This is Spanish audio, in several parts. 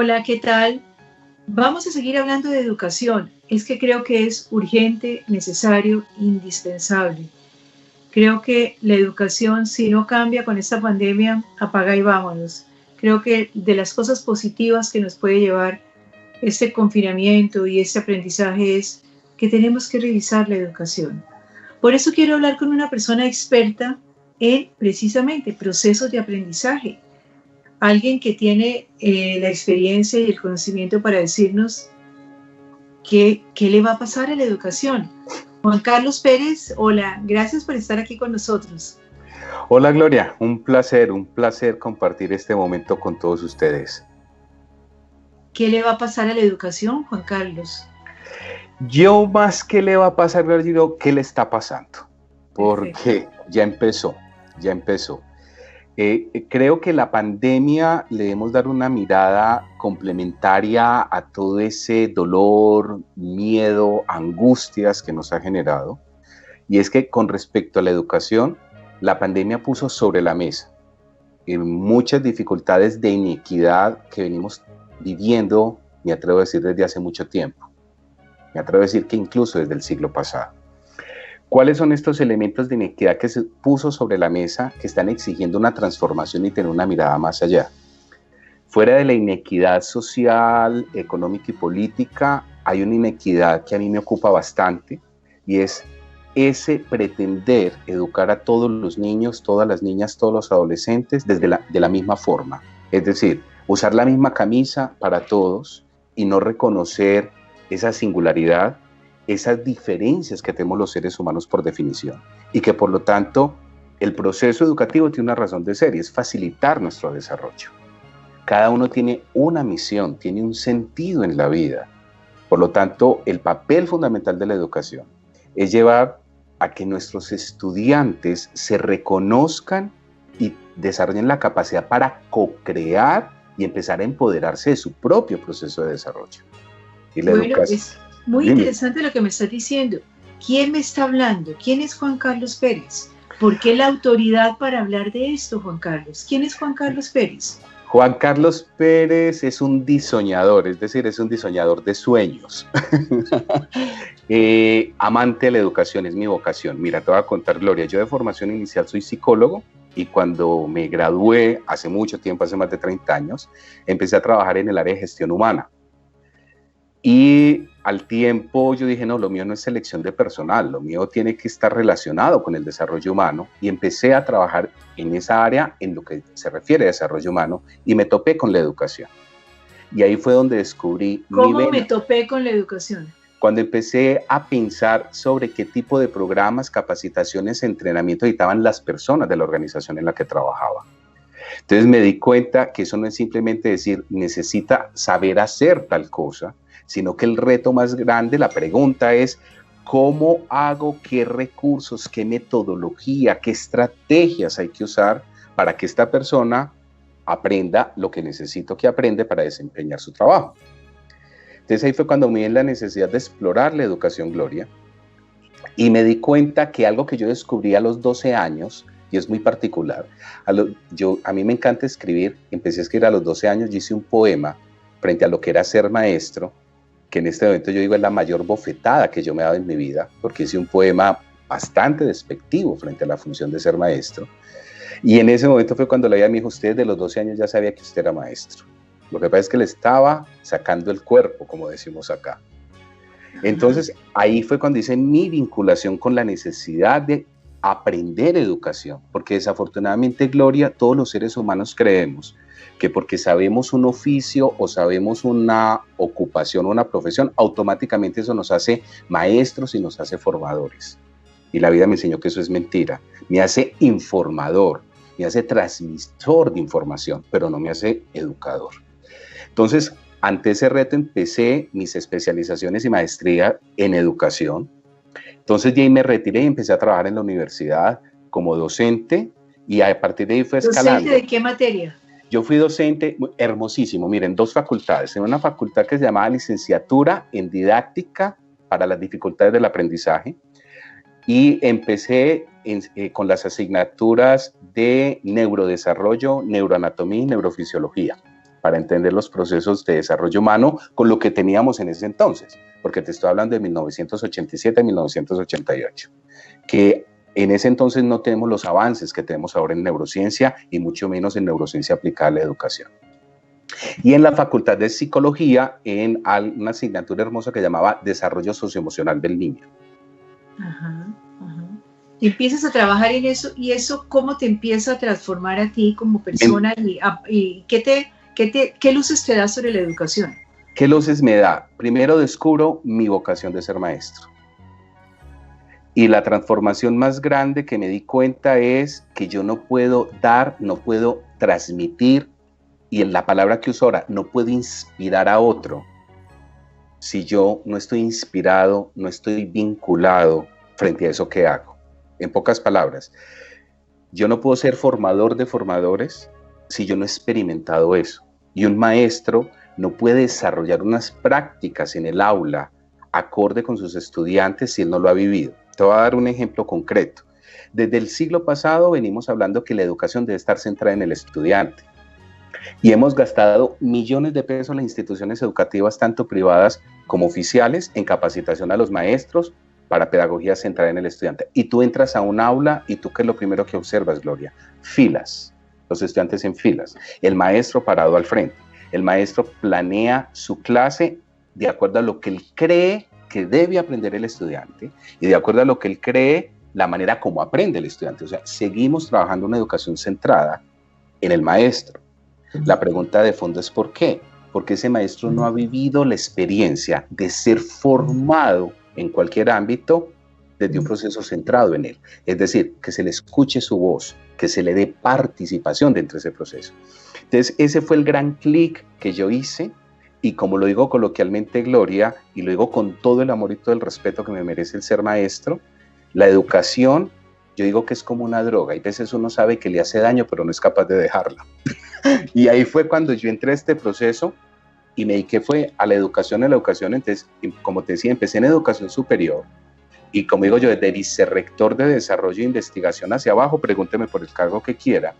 Hola, ¿qué tal? Vamos a seguir hablando de educación. Es que creo que es urgente, necesario, indispensable. Creo que la educación, si no cambia con esta pandemia, apaga y vámonos. Creo que de las cosas positivas que nos puede llevar este confinamiento y este aprendizaje es que tenemos que revisar la educación. Por eso quiero hablar con una persona experta en precisamente procesos de aprendizaje, alguien que tiene la experiencia y el conocimiento para decirnos qué le va a pasar a la educación. Juan Carlos Pérez, hola, gracias por estar aquí con nosotros. Hola Gloria, un placer compartir este momento con todos ustedes. ¿Qué le va a pasar a la educación, Juan Carlos? Yo más que le va a pasar, Gloria, digo, ¿qué le está pasando? Porque Perfecto. ya empezó. Creo que la pandemia le debemos dar una mirada complementaria a todo ese dolor, miedo, angustias que nos ha generado. Y es que con respecto a la educación, la pandemia puso sobre la mesa muchas dificultades de inequidad que venimos viviendo, me atrevo a decir, desde hace mucho tiempo. Me atrevo a decir que incluso desde el siglo pasado. ¿Cuáles son estos elementos de inequidad que se puso sobre la mesa que están exigiendo una transformación y tener una mirada más allá? Fuera de la inequidad social, económica y política, hay una inequidad que a mí me ocupa bastante y es ese pretender educar a todos los niños, todas las niñas, todos los adolescentes de la misma forma. Es decir, usar la misma camisa para todos y no reconocer esa singularidad, esas diferencias que tenemos los seres humanos por definición. Y que por lo tanto el proceso educativo tiene una razón de ser y es facilitar nuestro desarrollo. Cada uno tiene una misión, tiene un sentido en la vida. Por lo tanto, el papel fundamental de la educación es llevar a que nuestros estudiantes se reconozcan y desarrollen la capacidad para co-crear y empezar a empoderarse de su propio proceso de desarrollo. Y la educación, es muy interesante lo que me estás diciendo. ¿Quién me está hablando? ¿Quién es Juan Carlos Pérez? ¿Por qué la autoridad para hablar de esto, Juan Carlos? ¿Quién es Juan Carlos Pérez? Juan Carlos Pérez es un diseñador, es decir, es un diseñador de sueños. Amante de la educación, es mi vocación. Mira, te voy a contar, Gloria, yo de formación inicial soy psicólogo y cuando me gradué hace mucho tiempo, hace más de 30 años, empecé a trabajar en el área de gestión humana. Y al tiempo yo dije, no, lo mío no es selección de personal, lo mío tiene que estar relacionado con el desarrollo humano y empecé a trabajar en esa área en lo que se refiere a desarrollo humano y me topé con la educación. Y ahí fue donde descubrí... ¿Cómo me topé con la educación? Cuando empecé a pensar sobre qué tipo de programas, capacitaciones, entrenamiento necesitaban las personas de la organización en la que trabajaba. Entonces me di cuenta que eso no es simplemente decir necesita saber hacer tal cosa, sino que el reto más grande, la pregunta es ¿cómo hago, qué recursos, qué metodología, qué estrategias hay que usar para que esta persona aprenda lo que necesito que aprenda para desempeñar su trabajo? Entonces ahí fue cuando me di la necesidad de explorar la educación, Gloria, y me di cuenta que algo que yo descubrí a los 12 años, y es muy particular, a mí me encanta escribir, empecé a escribir a los 12 años, yo hice un poema frente a lo que era ser maestro, que en este momento yo digo es la mayor bofetada que yo me he dado en mi vida, porque hice un poema bastante despectivo frente a la función de ser maestro, y en ese momento fue cuando la vida me dijo, usted de los 12 años ya sabía que usted era maestro. Lo que pasa es que le estaba sacando el cuerpo, como decimos acá. Entonces, ahí fue cuando hice mi vinculación con la necesidad de aprender educación, porque desafortunadamente, Gloria, todos los seres humanos creemos que porque sabemos un oficio o sabemos una ocupación o una profesión, automáticamente eso nos hace maestros y nos hace formadores. Y la vida me enseñó que eso es mentira. Me hace informador, me hace transmisor de información, pero no me hace educador. Entonces, ante ese reto empecé mis especializaciones y maestría en educación. Entonces, ya ahí me retiré y empecé a trabajar en la universidad como docente y a partir de ahí fue escalando. ¿Docente de qué materia? Yo fui docente, hermosísimo, miren, 2 facultades. En una facultad que se llamaba Licenciatura en Didáctica para las dificultades del aprendizaje y empecé con las asignaturas de neurodesarrollo, neuroanatomía y neurofisiología. para entender los procesos de desarrollo humano con lo que teníamos en ese entonces, porque te estoy hablando de 1987 a 1988, que en ese entonces no tenemos los avances que tenemos ahora en neurociencia y mucho menos en neurociencia aplicada a la educación. Y en la Facultad de Psicología, en una asignatura hermosa que llamaba Desarrollo Socioemocional del Niño. Ajá, ajá. Y empiezas a trabajar en eso, y eso cómo te empieza a transformar a ti como persona y qué luces te da sobre la educación. ¿Qué luces me da? Primero descubro mi vocación de ser maestro. Y la transformación más grande que me di cuenta es que yo no puedo dar, no puedo transmitir, y en la palabra que uso ahora, no puedo inspirar a otro si yo no estoy inspirado, no estoy vinculado frente a eso que hago. En pocas palabras, yo no puedo ser formador de formadores si yo no he experimentado eso. Y un maestro no puede desarrollar unas prácticas en el aula acorde con sus estudiantes si él no lo ha vivido. Te voy a dar un ejemplo concreto. Desde el siglo pasado venimos hablando que la educación debe estar centrada en el estudiante. Y hemos gastado millones de pesos en las instituciones educativas, tanto privadas como oficiales, en capacitación a los maestros para pedagogía centrada en el estudiante. Y tú entras a un aula y tú, ¿qué es lo primero que observas, Gloria? Filas, los estudiantes en filas, el maestro parado al frente. El maestro planea su clase de acuerdo a lo que él cree que debe aprender el estudiante y de acuerdo a lo que él cree, la manera como aprende el estudiante. O sea, seguimos trabajando una educación centrada en el maestro. La pregunta de fondo es ¿por qué? Porque ese maestro no ha vivido la experiencia de ser formado en cualquier ámbito desde un proceso centrado en él. Es decir, que se le escuche su voz, que se le dé participación dentro de ese proceso. Entonces, ese fue el gran clic que yo hice, y como lo digo coloquialmente, Gloria, y lo digo con todo el amor y todo el respeto que me merece el ser maestro, la educación, yo digo que es como una droga. Hay veces uno sabe que le hace daño, pero no es capaz de dejarla. Y ahí fue cuando yo entré a este proceso y me dediqué fue a la educación. Entonces, como te decía, empecé en educación superior y como digo yo, desde vicerrector de desarrollo e investigación hacia abajo, pregúnteme por el cargo que quiera.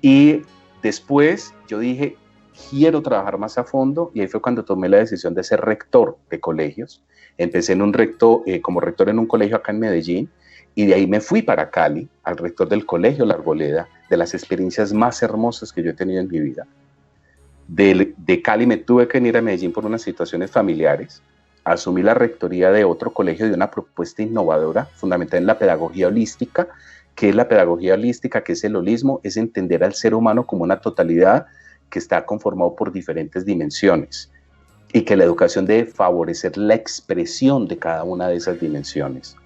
Y después yo dije, quiero trabajar más a fondo, y ahí fue cuando tomé la decisión de ser rector de colegios. Empecé como rector en un colegio acá en Medellín, y de ahí me fui para Cali, al rector del colegio La Arboleda, de las experiencias más hermosas que yo he tenido en mi vida. De Cali me tuve que venir a Medellín por unas situaciones familiares. Asumí la rectoría de otro colegio de una propuesta innovadora, fundamentada en la pedagogía holística. ¿Qué es la pedagogía holística? ¿Qué es el holismo? Es entender al ser humano como una totalidad que está conformado por diferentes dimensiones y que la educación debe favorecer la expresión de cada una de esas dimensiones.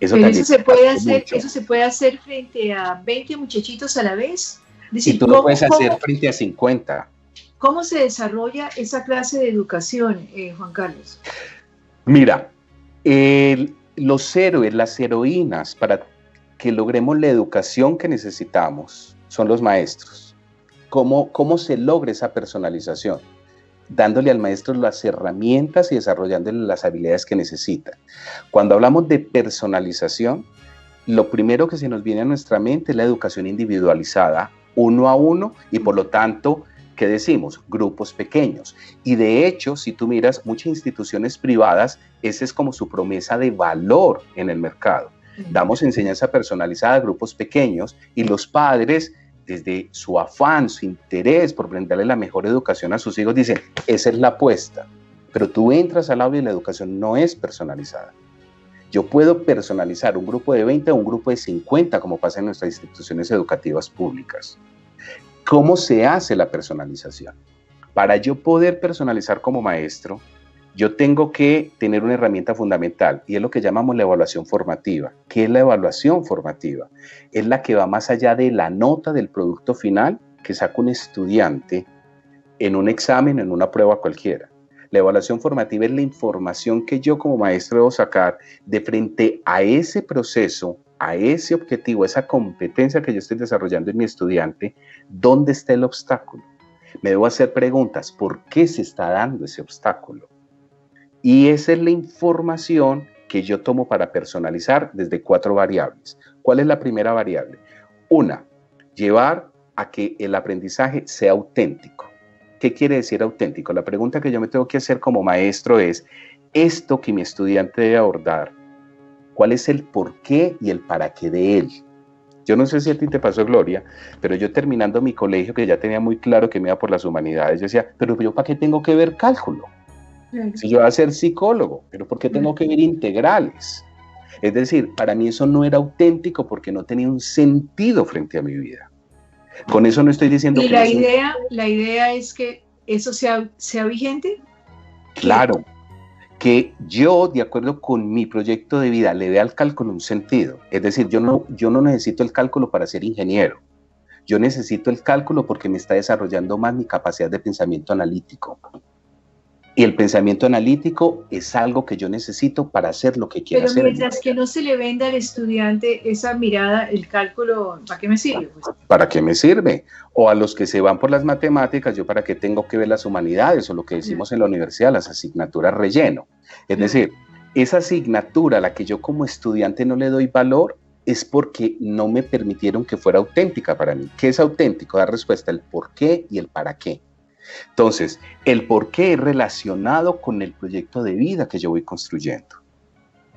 Pero eso se puede hacer frente a 20 muchachitos a la vez. Decir, y tú lo puedes hacer frente a 50. ¿Cómo se desarrolla esa clase de educación, Juan Carlos? Mira, los héroes, las heroínas para que logremos la educación que necesitamos son los maestros. ¿Cómo se logra esa personalización? Dándole al maestro las herramientas y desarrollándole las habilidades que necesita. Cuando hablamos de personalización, lo primero que se nos viene a nuestra mente es la educación individualizada, uno a uno, y por lo tanto, ¿qué decimos? Grupos pequeños. Y de hecho, si tú miras muchas instituciones privadas, esa es como su promesa de valor en el mercado. Damos enseñanza personalizada a grupos pequeños y los padres, desde su afán, su interés por brindarle la mejor educación a sus hijos, dicen, esa es la apuesta. Pero tú entras al aula y la educación no es personalizada. Yo puedo personalizar un grupo de 20 o un grupo de 50, como pasa en nuestras instituciones educativas públicas. ¿Cómo se hace la personalización? Para yo poder personalizar como maestro, yo tengo que tener una herramienta fundamental, y es lo que llamamos la evaluación formativa. ¿Qué es la evaluación formativa? Es la que va más allá de la nota del producto final que saca un estudiante en un examen, en una prueba cualquiera. La evaluación formativa es la información que yo como maestro debo sacar de frente a ese proceso, a ese objetivo, a esa competencia que yo estoy desarrollando en mi estudiante. ¿Dónde está el obstáculo? Me debo hacer preguntas. ¿Por qué se está dando ese obstáculo? Y esa es la información que yo tomo para personalizar desde 4 variables. ¿Cuál es la primera variable? Una, llevar a que el aprendizaje sea auténtico. ¿qué quiere decir auténtico? La pregunta que yo me tengo que hacer como maestro es, esto que mi estudiante debe abordar, ¿cuál es el por qué y el para qué de él? Yo no sé si a ti te pasó, Gloria, pero yo terminando mi colegio, que ya tenía muy claro que me iba por las humanidades, yo decía, pero yo ¿para qué tengo que ver cálculo? Si yo voy a ser psicólogo, pero ¿por qué tengo que ver integrales? Es decir, para mí eso no era auténtico porque no tenía un sentido frente a mi vida. Con eso no estoy diciendo y que... la idea es que eso sea vigente. Claro, que yo, de acuerdo con mi proyecto de vida, le dé al cálculo un sentido. Es decir, yo no necesito el cálculo para ser ingeniero. Yo necesito el cálculo porque me está desarrollando más mi capacidad de pensamiento analítico. Y el pensamiento analítico es algo que yo necesito para hacer lo que quiero hacer. Pero mientras que no se le venda al estudiante esa mirada, el cálculo, ¿para qué me sirve? Pues? ¿Para qué me sirve? O a los que se van por las matemáticas, ¿yo para qué tengo que ver las humanidades? O lo que decimos en la universidad, las asignaturas relleno. Es decir, esa asignatura a la que yo como estudiante no le doy valor es porque no me permitieron que fuera auténtica para mí. ¿Qué es auténtico? Dar respuesta al por qué y el para qué. Entonces, el por qué es relacionado con el proyecto de vida que yo voy construyendo,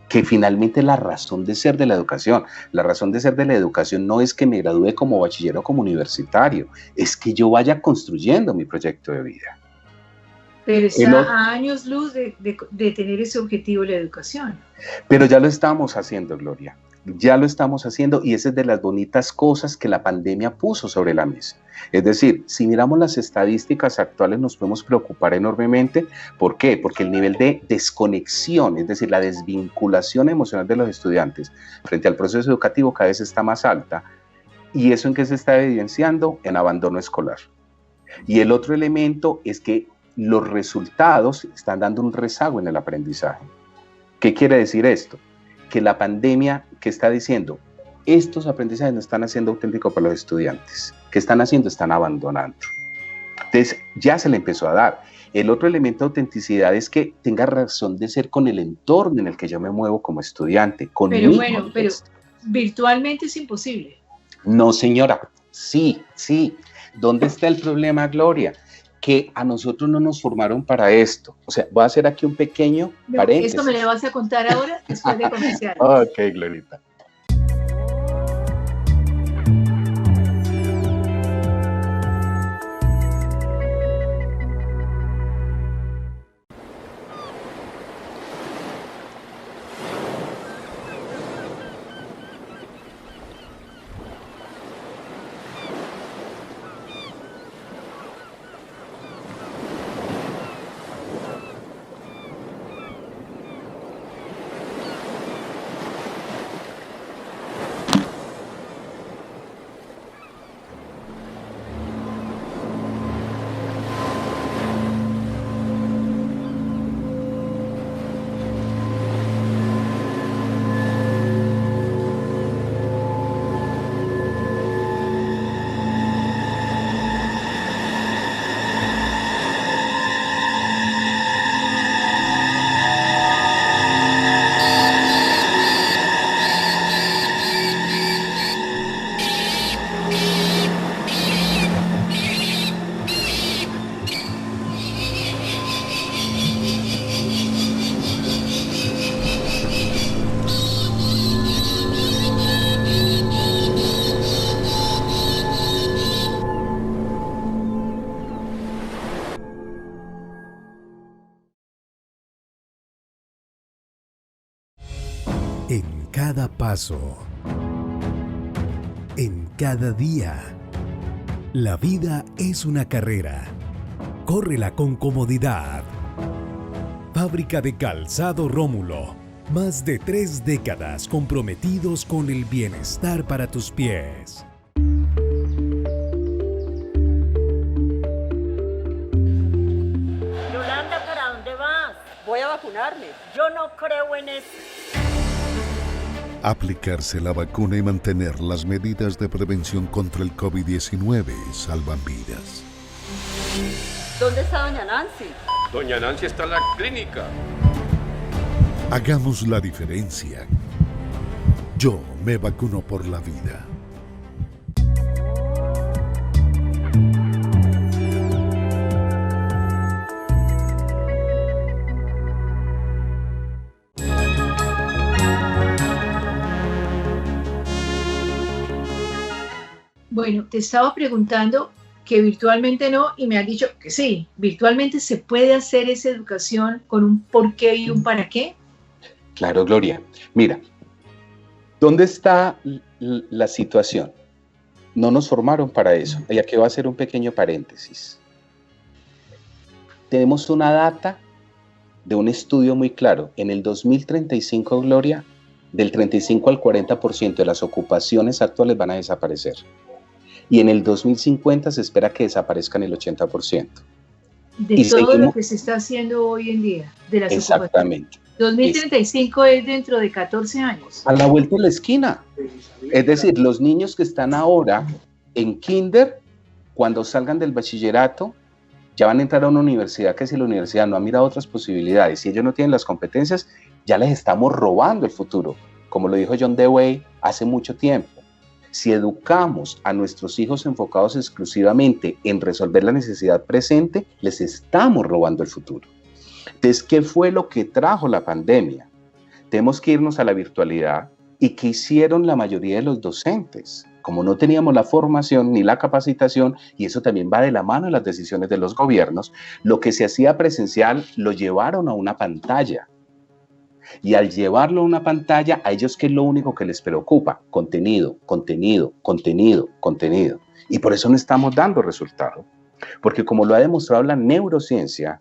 que finalmente es la razón de ser de la educación. La razón de ser de la educación no es que me gradúe como bachiller o como universitario, es que yo vaya construyendo mi proyecto de vida. Pero está a años luz de tener ese objetivo la educación. Pero ya lo estamos haciendo, Gloria. Ya lo estamos haciendo y esa es de las bonitas cosas que la pandemia puso sobre la mesa. Es decir, si miramos las estadísticas actuales nos podemos preocupar enormemente. ¿Por qué? Porque el nivel de desconexión, es decir, la desvinculación emocional de los estudiantes frente al proceso educativo cada vez está más alta. ¿Y eso en qué se está evidenciando? En abandono escolar. Y el otro elemento es que los resultados están dando un rezago en el aprendizaje. ¿Qué quiere decir esto? Que la pandemia, que está diciendo, estos aprendizajes no están haciendo auténtico para los estudiantes. ¿Qué están haciendo? Están abandonando. Entonces, ya se le empezó a dar. El otro elemento de autenticidad es que tenga razón de ser con el entorno en el que yo me muevo como estudiante. Pero virtualmente es imposible. No, señora. Sí. ¿Dónde está el problema, Gloria? Que a nosotros no nos formaron para esto. O sea, voy a hacer aquí un pequeño paréntesis. Esto me lo vas a contar ahora, después de comercial. Ok, Glorita. En cada paso, en cada día, la vida es una carrera. Córrela con comodidad. Fábrica de Calzado Rómulo. Más de 3 décadas comprometidos con el bienestar para tus pies. Yolanda, ¿para dónde vas? Voy a vacunarme. Yo no creo en eso. Aplicarse la vacuna y mantener las medidas de prevención contra el COVID-19 salvan vidas. ¿Dónde está doña Nancy? Doña Nancy está en la clínica. Hagamos la diferencia. Yo me vacuno por la vida. Bueno, te estaba preguntando que virtualmente no y me has dicho que sí, virtualmente se puede hacer esa educación con un por qué y un para qué. Claro, Gloria. Mira, ¿dónde está la situación? No nos formaron para eso. Y aquí voy a hacer un pequeño paréntesis. Tenemos una data de un estudio muy claro. En el 2035, Gloria, del 35 al 40% de las ocupaciones actuales van a desaparecer. Y en el 2050 se espera que desaparezcan el 80%. De y todo lo que se está haciendo hoy en día, de las exactamente. 2035 es dentro de 14 años. A la vuelta de la esquina. Es decir, los niños que están ahora en kinder, cuando salgan del bachillerato, ya van a entrar a una universidad que si la universidad no ha mirado otras posibilidades, si ellos no tienen las competencias, ya les estamos robando el futuro, como lo dijo John Dewey hace mucho tiempo. Si educamos a nuestros hijos enfocados exclusivamente en resolver la necesidad presente, les estamos robando el futuro. Entonces, ¿qué fue lo que trajo la pandemia? Tenemos que irnos a la virtualidad. ¿Y qué hicieron la mayoría de los docentes? Como no teníamos la formación ni la capacitación, y eso también va de la mano de las decisiones de los gobiernos, lo que se hacía presencial lo llevaron a una pantalla. Y al llevarlo a una pantalla, a ellos, ¿qué es lo único que les preocupa? Contenido, contenido, contenido, contenido. Y por eso no estamos dando resultado. Porque como lo ha demostrado la neurociencia,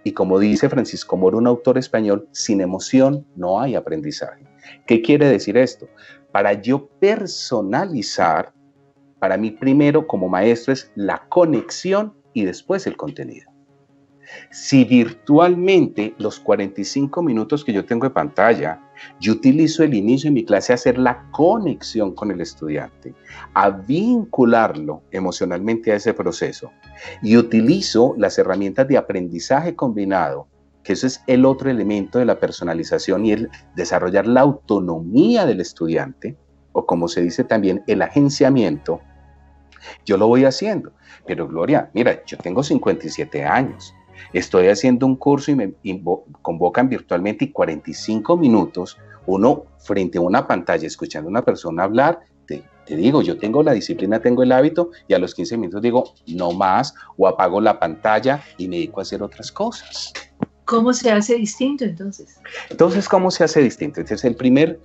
y como dice Francisco Moro, un autor español, sin emoción no hay aprendizaje. ¿Qué quiere decir esto? Para yo personalizar, para mí primero como maestro es la conexión y después el contenido. Si virtualmente los 45 minutos que yo tengo de pantalla, yo utilizo el inicio de mi clase a hacer la conexión con el estudiante, a vincularlo emocionalmente a ese proceso y utilizo las herramientas de aprendizaje combinado, que eso es el otro elemento de la personalización y el desarrollar la autonomía del estudiante, o como se dice también, el agenciamiento, yo lo voy haciendo. Pero Gloria, mira, yo tengo 57 años, estoy haciendo un curso y me convocan virtualmente y 45 minutos, uno frente a una pantalla, escuchando a una persona hablar, te digo, yo tengo la disciplina, tengo el hábito y a los 15 minutos digo, no más, o apago la pantalla y me dedico a hacer otras cosas. ¿Cómo se hace distinto entonces? Entonces, ¿cómo se hace distinto? Entonces, el primer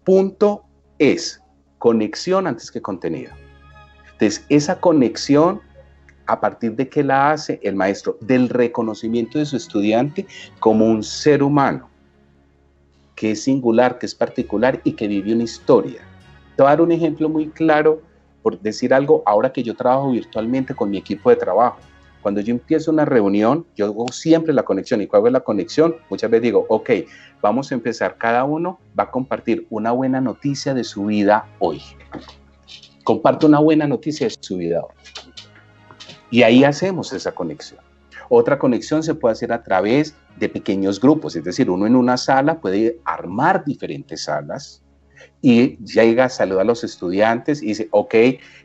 punto es conexión antes que contenido. Entonces, esa conexión, ¿a partir de qué la hace el maestro? Del reconocimiento de su estudiante como un ser humano, que es singular, que es particular y que vive una historia. Te voy a dar un ejemplo muy claro, por decir algo, ahora que yo trabajo virtualmente con mi equipo de trabajo. Cuando yo empiezo una reunión, yo hago siempre la conexión y cuando hago la conexión, muchas veces digo, ok, vamos a empezar, cada uno va a compartir una buena noticia de su vida hoy. Comparto una buena noticia de su vida hoy. Y ahí hacemos esa conexión. Otra conexión se puede hacer a través de pequeños grupos, es decir, uno en una sala puede armar diferentes salas y llega, saluda a los estudiantes y dice, ok,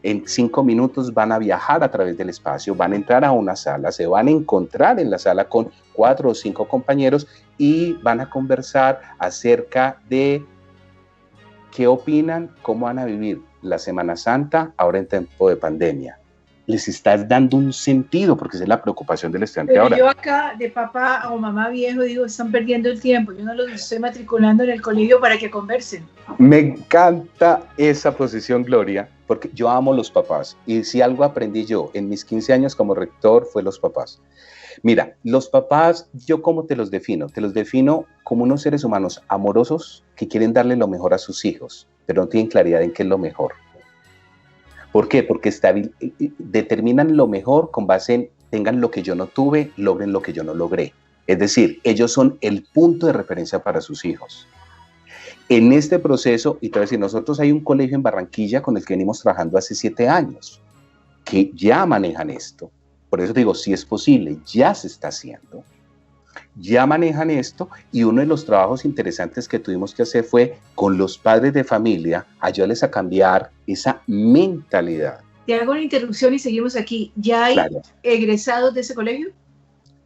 en 5 minutos van a viajar a través del espacio, van a entrar a una sala, se van a encontrar en la sala con 4 o 5 compañeros y van a conversar acerca de qué opinan, cómo van a vivir la Semana Santa ahora en tiempo de pandemia. Les estás dando un sentido, porque esa es la preocupación del estudiante. Pero ahora. Yo acá, de papá o mamá viejo, digo, están perdiendo el tiempo. Yo no los estoy matriculando en el colegio para que conversen. Me encanta esa posición, Gloria, porque yo amo los papás. Y si algo aprendí yo en mis 15 años como rector fue los papás. Mira, los papás, ¿yo cómo te los defino? Te los defino como unos seres humanos amorosos que quieren darle lo mejor a sus hijos, pero no tienen claridad en qué es lo mejor. ¿Por qué? Porque determinan lo mejor con base en tengan lo que yo no tuve, logren lo que yo no logré. Es decir, ellos son el punto de referencia para sus hijos. En este proceso, y te voy a decir, nosotros hay un colegio en Barranquilla con el que venimos trabajando hace 7 años, que ya manejan esto. Por eso te digo, si es posible, ya se está haciendo. Ya manejan esto y uno de los trabajos interesantes que tuvimos que hacer fue con los padres de familia, ayudarles a cambiar esa mentalidad. Te hago una interrupción y seguimos aquí. ¿Ya hay egresados de ese colegio?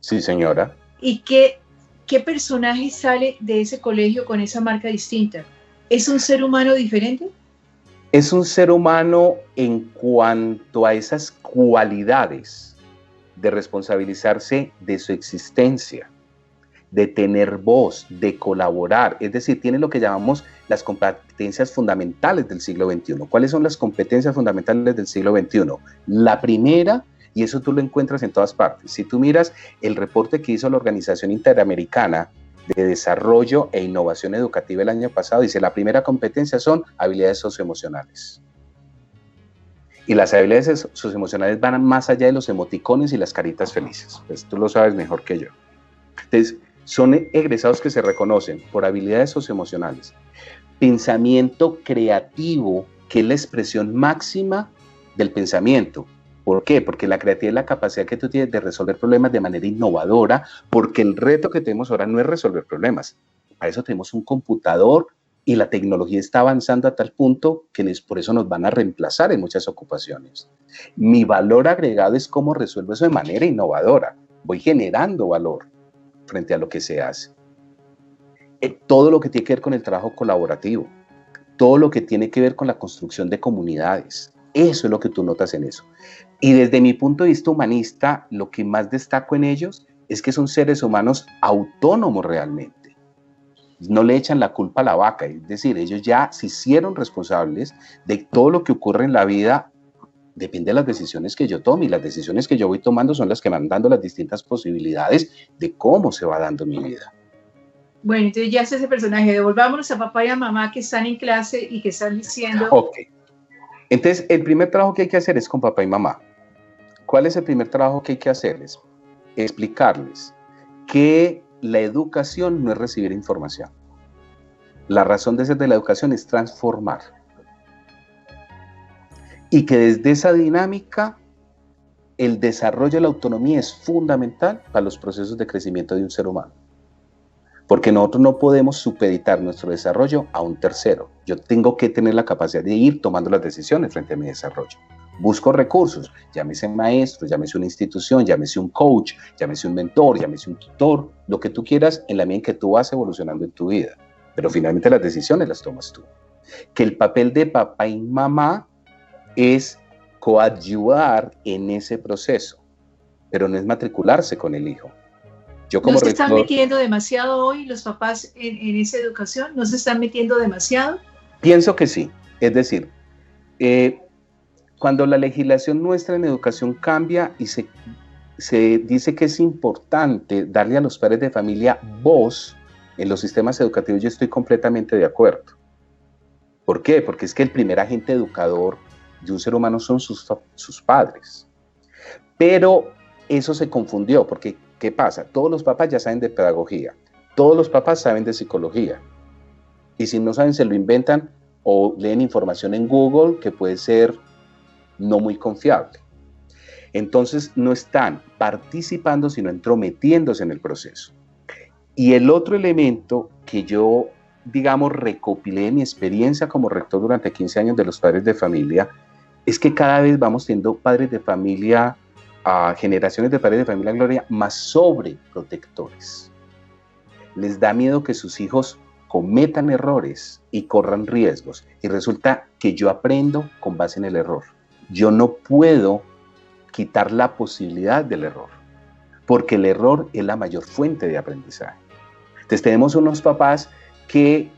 Sí, señora. ¿Y qué personaje sale de ese colegio con esa marca distinta? ¿Es un ser humano diferente? Es un ser humano en cuanto a esas cualidades de responsabilizarse de su existencia, de tener voz, de colaborar, es decir, tiene lo que llamamos las competencias fundamentales del siglo XXI. ¿Cuáles son las competencias fundamentales del siglo XXI? La primera, y eso tú lo encuentras en todas partes, si tú miras el reporte que hizo la Organización Interamericana de Desarrollo e Innovación Educativa el año pasado, dice, la primera competencia son habilidades socioemocionales. Y las habilidades socioemocionales van más allá de los emoticones y las caritas felices. Pues tú lo sabes mejor que yo. Entonces, son egresados que se reconocen por habilidades socioemocionales, pensamiento creativo, que es la expresión máxima del pensamiento. ¿Por qué? Porque la creatividad es la capacidad que tú tienes de resolver problemas de manera innovadora, porque el reto que tenemos ahora no es resolver problemas. Para eso tenemos un computador y la tecnología está avanzando a tal punto que por eso nos van a reemplazar en muchas ocupaciones. Mi valor agregado es cómo resuelvo eso de manera innovadora. Voy generando valor frente a lo que se hace. Todo lo que tiene que ver con el trabajo colaborativo, todo lo que tiene que ver con la construcción de comunidades, eso es lo que tú notas en eso. Y desde mi punto de vista humanista, lo que más destaco en ellos es que son seres humanos autónomos realmente. No le echan la culpa a la vaca, es decir, ellos ya se hicieron responsables de todo lo que ocurre en la vida. Depende de las decisiones que yo tome, y las decisiones que yo voy tomando son las que van dando las distintas posibilidades de cómo se va dando mi vida. Bueno, entonces ya es ese personaje. Devolvámonos a papá y a mamá que están en clase y que están diciendo... Ok. Entonces, el primer trabajo que hay que hacer es con papá y mamá. ¿Cuál es el primer trabajo que hay que hacerles? Explicarles que la educación no es recibir información. La razón de ser de la educación es transformar. Y que desde esa dinámica, el desarrollo de la autonomía es fundamental para los procesos de crecimiento de un ser humano. Porque nosotros no podemos supeditar nuestro desarrollo a un tercero. Yo tengo que tener la capacidad de ir tomando las decisiones frente a mi desarrollo. Busco recursos, llámese maestro, llámese una institución, llámese un coach, llámese un mentor, llámese un tutor, lo que tú quieras en la medida en que tú vas evolucionando en tu vida. Pero finalmente las decisiones las tomas tú. Que el papel de papá y mamá es coadyuvar en ese proceso, pero no es matricularse con el hijo. Yo como ¿No se están rector, metiendo demasiado hoy los papás en esa educación? ¿No se están metiendo demasiado? pienso que sí. Es decir, cuando la legislación nuestra en educación cambia y se dice que es importante darle a los padres de familia voz en los sistemas educativos, yo estoy completamente de acuerdo. ¿Por qué? Porque es que el primer agente educador de un ser humano son sus padres. Pero eso se confundió, porque ¿qué pasa? Todos los papás ya saben de pedagogía, todos los papás saben de psicología, y si no saben se lo inventan o leen información en Google que puede ser no muy confiable. Entonces no están participando, sino entrometiéndose en el proceso. Y el otro elemento que yo, digamos, recopilé de mi experiencia como rector durante 15 años de los padres de familia, es que cada vez vamos teniendo padres de familia, generaciones de padres de familia, Gloria, más sobreprotectores. Les da miedo que sus hijos cometan errores y corran riesgos. Y resulta que yo aprendo con base en el error. Yo no puedo quitar la posibilidad del error, porque el error es la mayor fuente de aprendizaje. Entonces tenemos unos papás que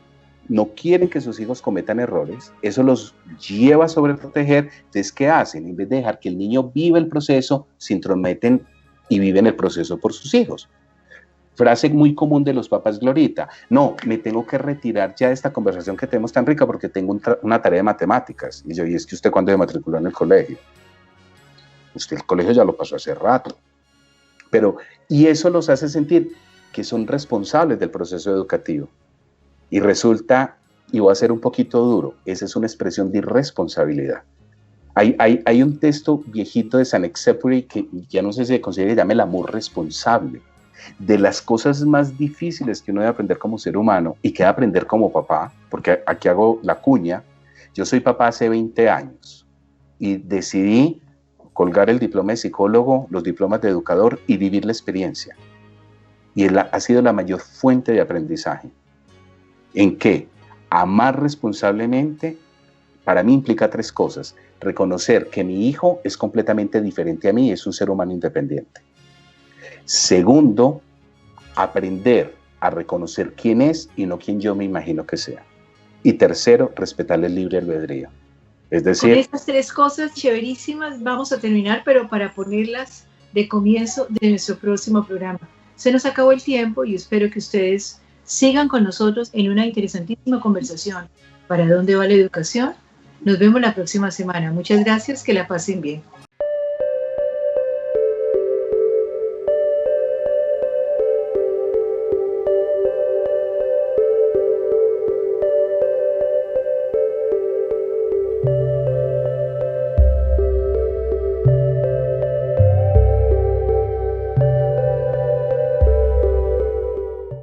no quieren que sus hijos cometan errores, eso los lleva a sobreproteger. Entonces, ¿qué hacen? En vez de dejar que el niño viva el proceso, se intrometen y viven el proceso por sus hijos. Frase muy común de los papás, Glorita: no, me tengo que retirar ya de esta conversación que tenemos tan rica porque tengo una tarea de matemáticas. Y yo, ¿y es que usted cuándo se matriculó en el colegio? Usted el colegio ya lo pasó hace rato. Y eso los hace sentir que son responsables del proceso educativo. Y resulta, y voy a ser un poquito duro, esa es una expresión de irresponsabilidad. Hay un texto viejito de Saint-Exupéry que ya no sé si se considera, llama el amor responsable. De las cosas más difíciles que uno debe aprender como ser humano y que debe aprender como papá, porque aquí hago la cuña, yo soy papá hace 20 años y decidí colgar el diploma de psicólogo, los diplomas de educador y vivir la experiencia. Y ha sido la mayor fuente de aprendizaje. ¿En qué? Amar responsablemente, para mí implica 3 cosas. Reconocer que mi hijo es completamente diferente a mí, es un ser humano independiente. Segundo, aprender a reconocer quién es y no quién yo me imagino que sea. Y tercero, respetarle el libre albedrío. Es decir, con estas 3 cosas chéverísimas vamos a terminar, pero para ponerlas de comienzo de nuestro próximo programa. Se nos acabó el tiempo y espero que ustedes sigan con nosotros en una interesantísima conversación. ¿Para dónde va la educación? Nos vemos la próxima semana. Muchas gracias, que la pasen bien.